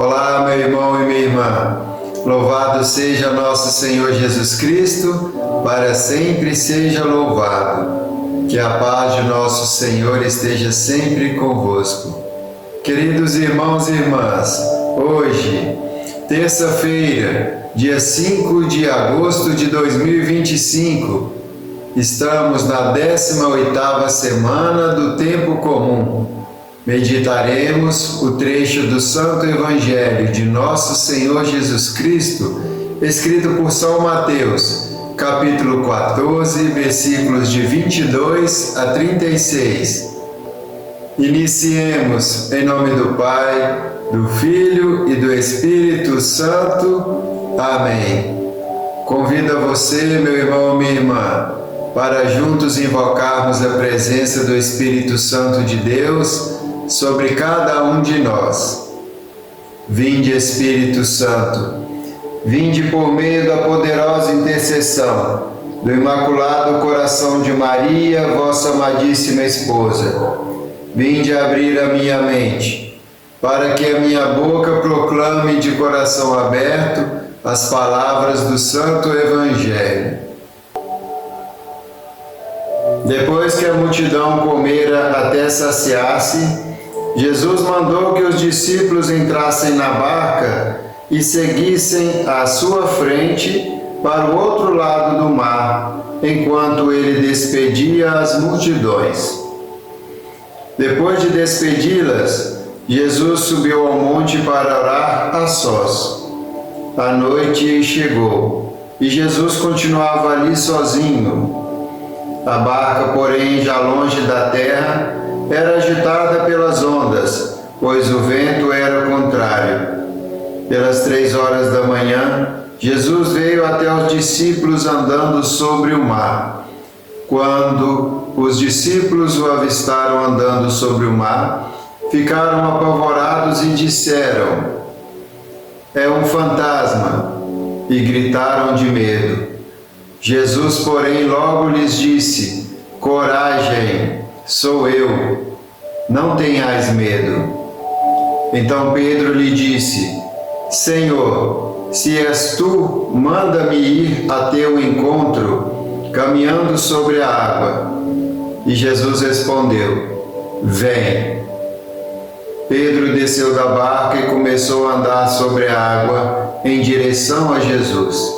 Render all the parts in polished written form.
Olá, meu irmão e minha irmã. Louvado seja nosso Senhor Jesus Cristo, para sempre seja louvado. Que a paz de nosso Senhor esteja sempre convosco. Queridos irmãos e irmãs, hoje, terça-feira, dia 5 de agosto de 2025, estamos na 18ª semana do Tempo Comum. Meditaremos o trecho do Santo Evangelho de Nosso Senhor Jesus Cristo, escrito por São Mateus, capítulo 14, versículos de 22 a 36. Iniciemos em nome do Pai, do Filho e do Espírito Santo. Amém. Convido a você, meu irmão e minha irmã, para juntos invocarmos a presença do Espírito Santo de Deus sobre cada um de nós. Vinde, Espírito Santo, vinde por meio da poderosa intercessão do Imaculado Coração de Maria, vossa amadíssima esposa. Vinde abrir a minha mente, para que a minha boca proclame de coração aberto as palavras do Santo Evangelho. Depois que a multidão comera até saciar-se, Jesus mandou que os discípulos entrassem na barca e seguissem à sua frente para o outro lado do mar, enquanto ele despedia as multidões. Depois de despedi-las, Jesus subiu ao monte para orar a sós. A noite chegou e Jesus continuava ali sozinho. A barca, porém, já longe da terra, era agitada pelas ondas, pois o vento era contrário. Pelas 3 horas da manhã, Jesus veio até os discípulos andando sobre o mar. Quando os discípulos o avistaram andando sobre o mar, ficaram apavorados e disseram: "É um fantasma!" e gritaram de medo. Jesus, porém, logo lhes disse: "Coragem, sou eu, não tenhais medo." Então Pedro lhe disse: "Senhor, se és tu, manda-me ir a teu encontro, caminhando sobre a água." E Jesus respondeu: "Vem." Pedro desceu da barca e começou a andar sobre a água em direção a Jesus.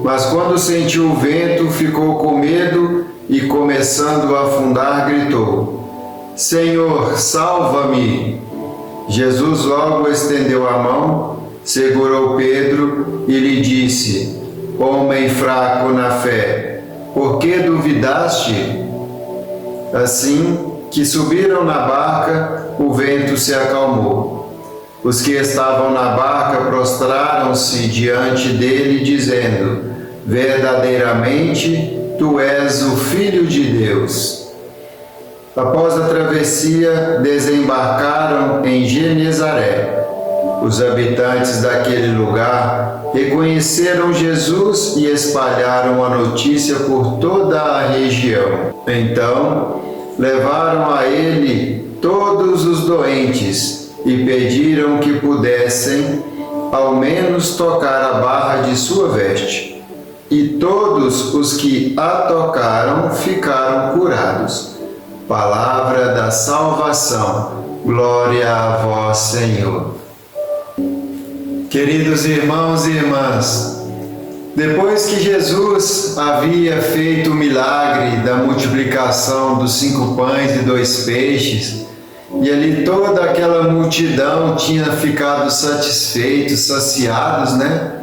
Mas quando sentiu o vento, ficou com medo e, começando a afundar, gritou: "Senhor, salva-me!" Jesus logo estendeu a mão, segurou Pedro e lhe disse: "Homem fraco na fé, por que duvidaste?" Assim que subiram na barca, o vento se acalmou. Os que estavam na barca prostraram-se diante dele, dizendo: "Verdadeiramente, tu és o Filho de Deus." Após a travessia, desembarcaram em Genezaré. Os habitantes daquele lugar reconheceram Jesus e espalharam a notícia por toda a região. Então, levaram a ele todos os doentes e pediram que pudessem, ao menos, tocar a barra de sua veste. E todos os que a tocaram ficaram curados. Palavra da salvação. Glória a vós, Senhor. Queridos irmãos e irmãs, depois que Jesus havia feito o milagre da multiplicação dos 5 pães e 2 peixes, e ali toda aquela multidão tinha ficado satisfeitos, saciados, né?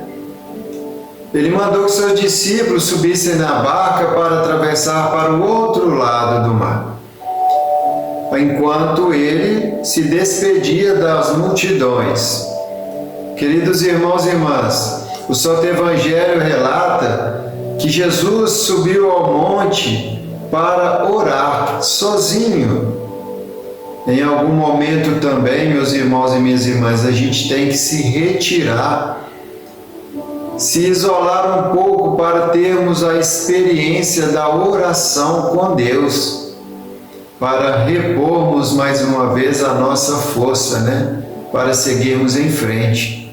Ele mandou que seus discípulos subissem na barca para atravessar para o outro lado do mar, enquanto ele se despedia das multidões. Queridos irmãos e irmãs, o Santo Evangelho relata que Jesus subiu ao monte para orar sozinho. Em algum momento também, meus irmãos e minhas irmãs, a gente tem que se retirar, se isolar um pouco para termos a experiência da oração com Deus, para repormos mais uma vez a nossa força, né? para seguirmos em frente.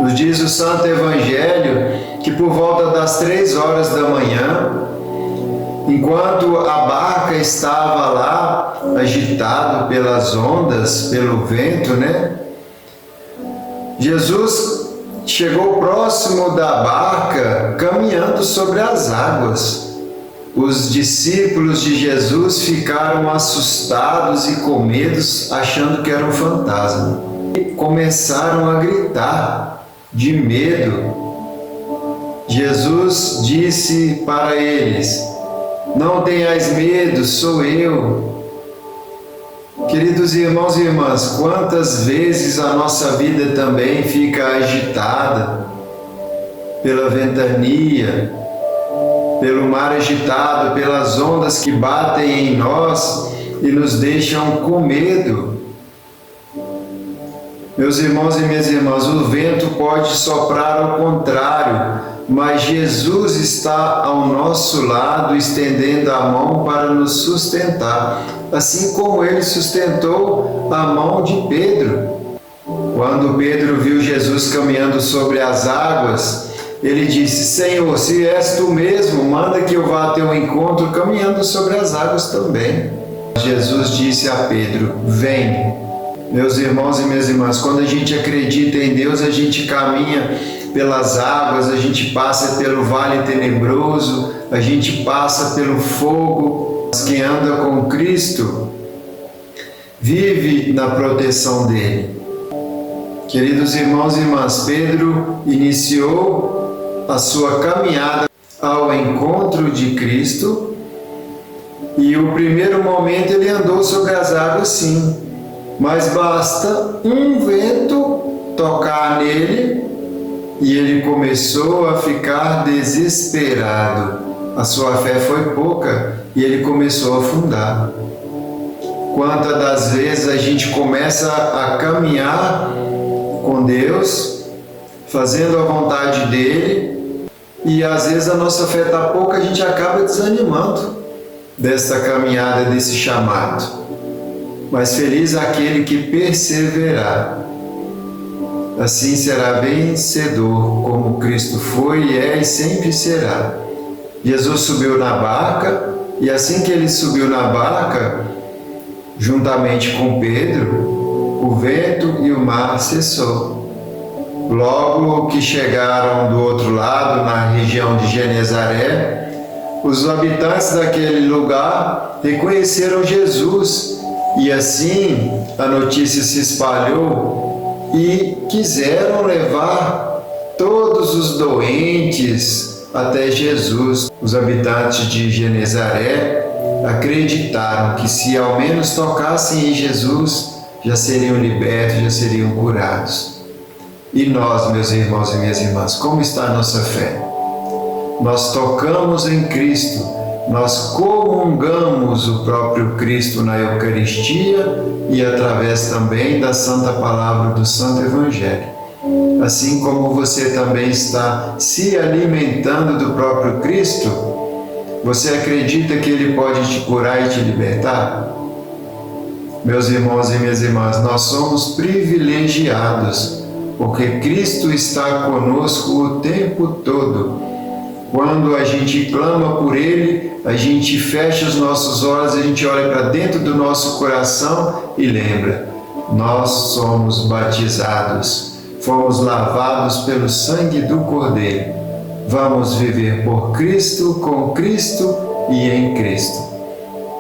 Nos diz o Santo Evangelho que por volta das 3 horas da manhã, enquanto a barca estava lá, agitada pelas ondas, pelo vento, Jesus chegou próximo da barca, caminhando sobre as águas. Os discípulos de Jesus ficaram assustados e com medo, achando que era um fantasma. E começaram a gritar de medo. Jesus disse para eles: não tenhais medo, sou eu. Queridos irmãos e irmãs, quantas vezes a nossa vida também fica agitada pela ventania, pelo mar agitado, pelas ondas que batem em nós e nos deixam com medo. Meus irmãos e minhas irmãs, o vento pode soprar ao contrário, mas Jesus está ao nosso lado, estendendo a mão para nos sustentar, assim como Ele sustentou a mão de Pedro. Quando Pedro viu Jesus caminhando sobre as águas, ele disse: Senhor, se és Tu mesmo, manda que eu vá a Teu encontro caminhando sobre as águas também. Jesus disse a Pedro: vem. Meus irmãos e minhas irmãs, quando a gente acredita em Deus, a gente caminha pelas águas, a gente passa pelo vale tenebroso, a gente passa pelo fogo. Quem anda com Cristo vive na proteção dele. Queridos irmãos e irmãs, Pedro iniciou a sua caminhada ao encontro de Cristo e o primeiro momento ele andou sobre as águas, sim, mas basta um vento tocar nele e ele começou a ficar desesperado. A sua fé foi pouca e ele começou a afundar. Quantas das vezes a gente começa a caminhar com Deus, fazendo a vontade dele, e às vezes a nossa fé está pouca, a gente acaba desanimando desta caminhada, desse chamado. Mas feliz aquele que perseverar, assim será vencedor, como Cristo foi, é e sempre será. Jesus subiu na barca, e assim que ele subiu na barca, juntamente com Pedro, o vento e o mar cessou. Logo que chegaram do outro lado, na região de Genezaré, os habitantes daquele lugar reconheceram Jesus, e assim a notícia se espalhou e quiseram levar todos os doentes até Jesus. Os habitantes de Genezaré acreditaram que se ao menos tocassem em Jesus, já seriam libertos, já seriam curados. E nós, meus irmãos e minhas irmãs, como está a nossa fé? Nós tocamos em Cristo, nós comungamos o próprio Cristo na Eucaristia e através também da Santa Palavra do Santo Evangelho. Assim como você também está se alimentando do próprio Cristo, você acredita que Ele pode te curar e te libertar? Meus irmãos e minhas irmãs, nós somos privilegiados, porque Cristo está conosco o tempo todo. Quando a gente clama por Ele, a gente fecha os nossos olhos, a gente olha para dentro do nosso coração e lembra: nós somos batizados, fomos lavados pelo sangue do Cordeiro. Vamos viver por Cristo, com Cristo e em Cristo.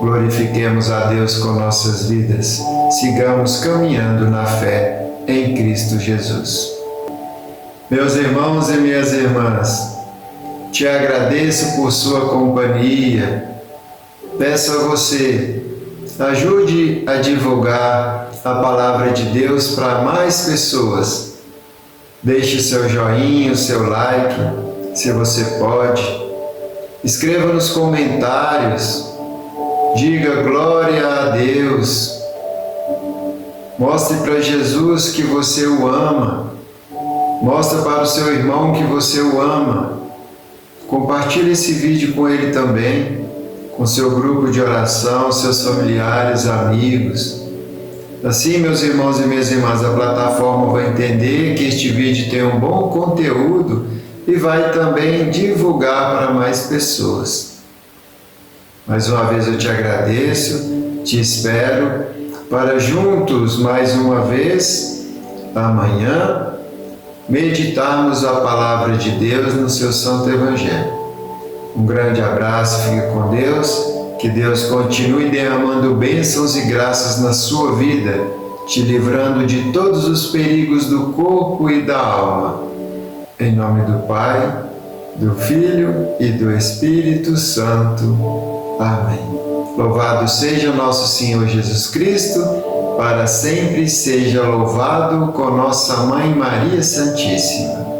Glorifiquemos a Deus com nossas vidas, sigamos caminhando na fé em Cristo Jesus. Meus irmãos e minhas irmãs, te agradeço por sua companhia. Peço a você, ajude a divulgar a palavra de Deus para mais pessoas. Deixe seu joinha, o seu like, se você pode. Escreva nos comentários. Diga glória a Deus. Mostre para Jesus que você o ama. Mostre para o seu irmão que você o ama. Compartilhe esse vídeo com ele também, com seu grupo de oração, seus familiares, amigos. Assim, meus irmãos e minhas irmãs, a plataforma vai entender que este vídeo tem um bom conteúdo e vai também divulgar para mais pessoas. Mais uma vez eu te agradeço, te espero para juntos, mais uma vez, amanhã, meditarmos a palavra de Deus no seu Santo Evangelho. Um grande abraço, fique com Deus, que Deus continue derramando bênçãos e graças na sua vida, te livrando de todos os perigos do corpo e da alma. Em nome do Pai, do Filho e do Espírito Santo. Amém. Louvado seja nosso Senhor Jesus Cristo, para sempre seja louvado com nossa Mãe Maria Santíssima.